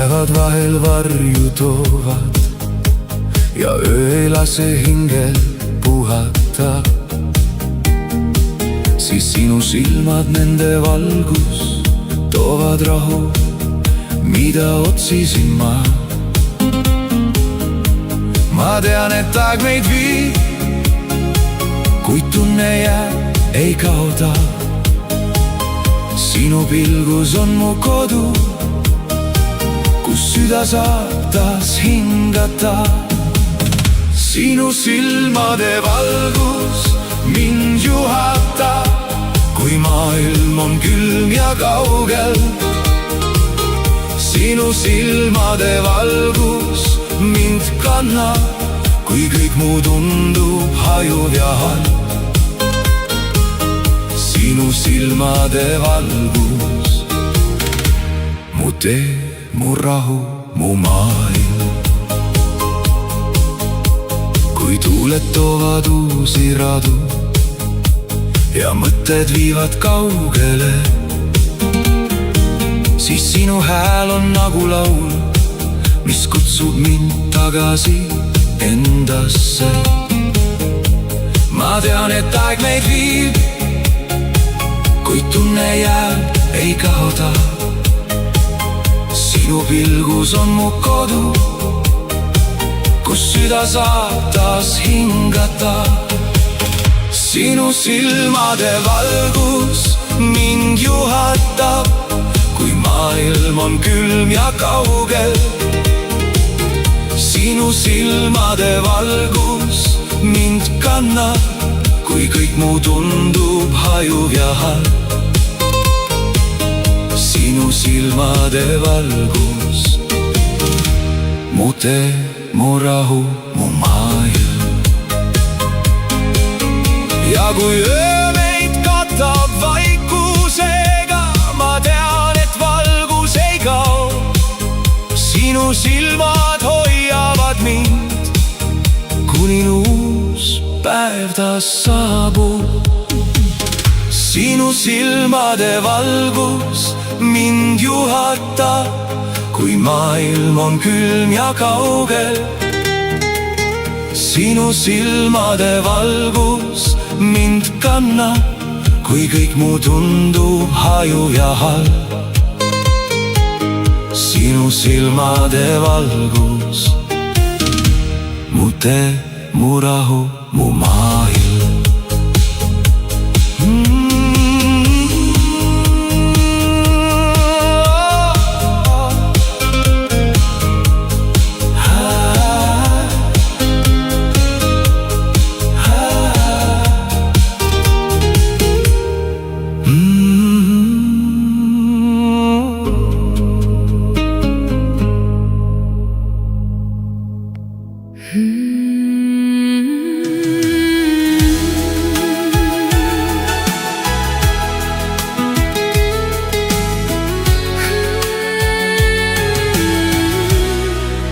päevad vahel varju toovad ja öö ei lase hingel puhata, siis sinu silmad, nende valgus toovad rahu, mida otsisin ma. Ma tean, et aeg meid viib, kuid tunne jääb, ei kaota. Sinu pilgus on mu kodu, kus süda saab taas hingata. Sinu silmade valgus mind juhatab, kui maailm on külm ja kaugel. Sinu silmade valgus mind kannab, kui kõik muu tundub hajuv ja halb. Sinu silmade valgus, mu tee, mu rahu, mu maailm. Kui tuuled toovad uusi radu ja mõtted viivad kaugele, siis sinu hääl on nagu laul, mis kutsub mind tagasi endasse. Ma tean, et aeg meid viib, kuid tunne jääb, ei kaota. Sinu pilgus on mu kodu, kus süda saab taas hingata. Sinu silmade valgus mind juhatab, kui maailm on külm ja kaugel. Sinu silmade valgus mind kannab, kui kõik muu tundub hajuv ja halb. Sinu silmade valgus, mu tee, mu rahu, mu maailm. Ja kui öö meid katab vaikusega, ma tean, et valgus ei kao. Sinu silmad hoiavad mind, kuni uus päev taas saabub. Sinu silmade valgus mind juhatab, kui maailm on külm ja kaugel. Sinu silmade valgus mind kannab, kui kõik muu tundub hajuv ja halb. Sinu silmade valgus, mu tee, mu rahu, mu maailm.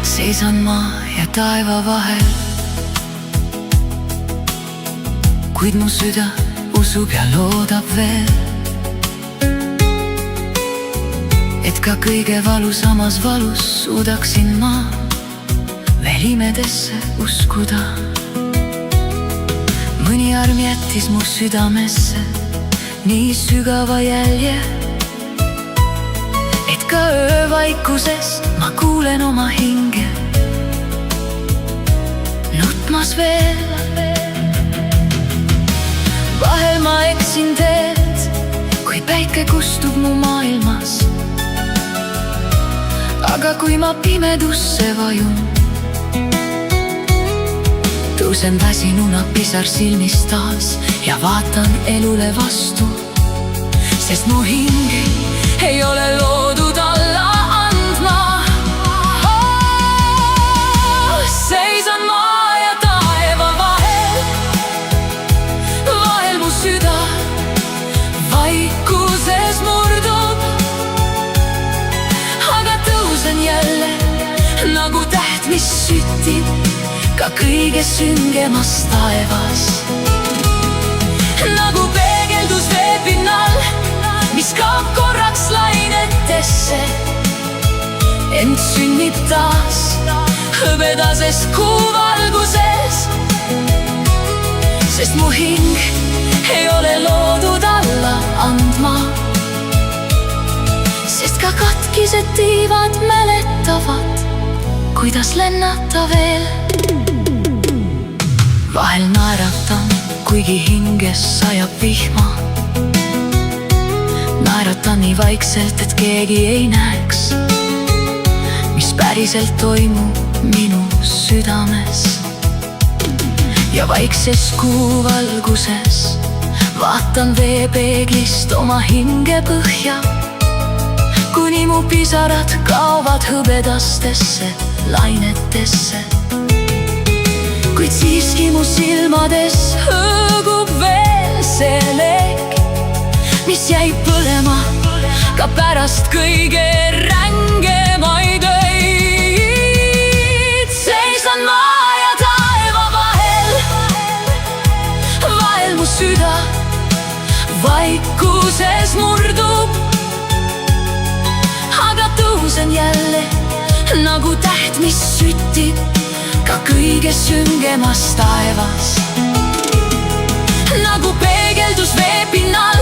Seisan maa ja taeva vahel, kuid mu süda usub ja loodab veel, et ka kõige valusamas valus suudaksin ma veel imedesse uskuda. Mõni arm jättis mu südamesse nii sügava jälje, et ka öövaikuses ma kuulen oma hinge nutmas veel. Vahel ma eksin teed, kui päike kustub mu maailmas, aga kui ma pimedusse vajun, tõusen väsinuna pisar silmis taas ja vaatan elule vastu, sest mu hing ei ole loodud alla andma. Seisan maa ja taeva vahel, vahel mu süda vaikuses murdub, aga tõusen jälle nagu täht, mis süttib ka kõige süngemas taevas. Nagu peegeldus veepinnal, mis kaob korraks lainetesse, ent ent sünnib taas hõbedases kuuvalguses, sest mu hing ei ole loodud alla andma, sest ka katkised tiivad mäletavad, kuidas lennata veel. Vahel naeratan, kuigi hinges sajab vihma. Naeratan nii vaikselt, et keegi ei näeks, mis päriselt toimub minu südames. Ja vaikses kuuvalguses vaatan veepeeglist oma hinge põhja, kuni mu pisarad kaovad hõbedastesse lainetesse. Kuid siiski mu silmades hõõgub veel see leek, mis jäi põlema ka pärast kõige rängemaid öid. Seisan maa ja taeva vahel, vahel mu süda vaikuses murdub, aga tõusen jälle nagu täht, mis süttib ka kõige süngemas taevas. Nagu peegeldus veepinnal,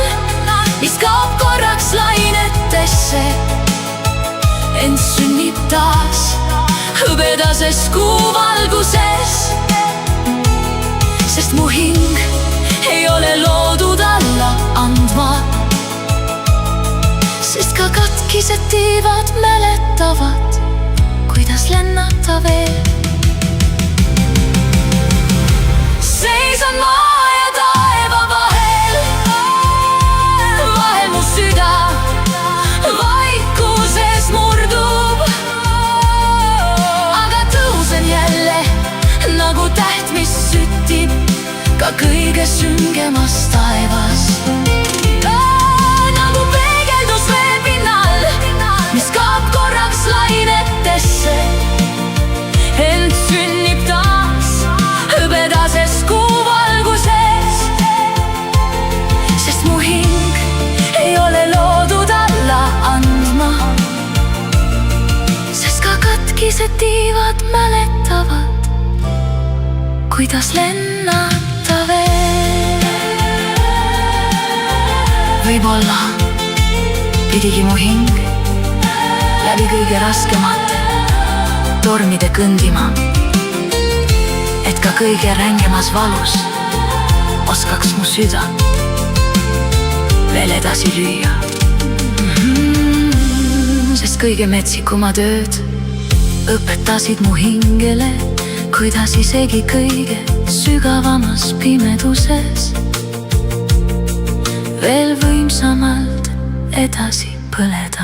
mis kaob korraks lainetesse, ent sünnib taas hõbedases kuuvalguses, sest mu hing ei ole loodud alla andma, sest ka katkised tiivad mäletavad, kuidas lennata veel. Seisan maa ja taeva vahel, vahel mu süda vaikuses murdub, aga tõusen jälle nagu täht, mis süttib ka kõige süngemas taevas. Nagu peegeldus veepinnal, mis kaob korraks lainetesse, ent sünnib taas hõbedases kuuvalguses, sest mu hing ei ole loodud alla andma, sest ka katkised tiivad mäletavad, kuidas lennata veel. Võib-olla pidigi mu hing läbi kõige raskemate tormide kõndima, et ka kõige rängemas valus oskaks mu süda veel edasi lüüa. Sest kõige metsikumad ööd õpetasid mu hingele, kuidas isegi kõige sügavamas pimeduses veel võimsamalt edasi põleda.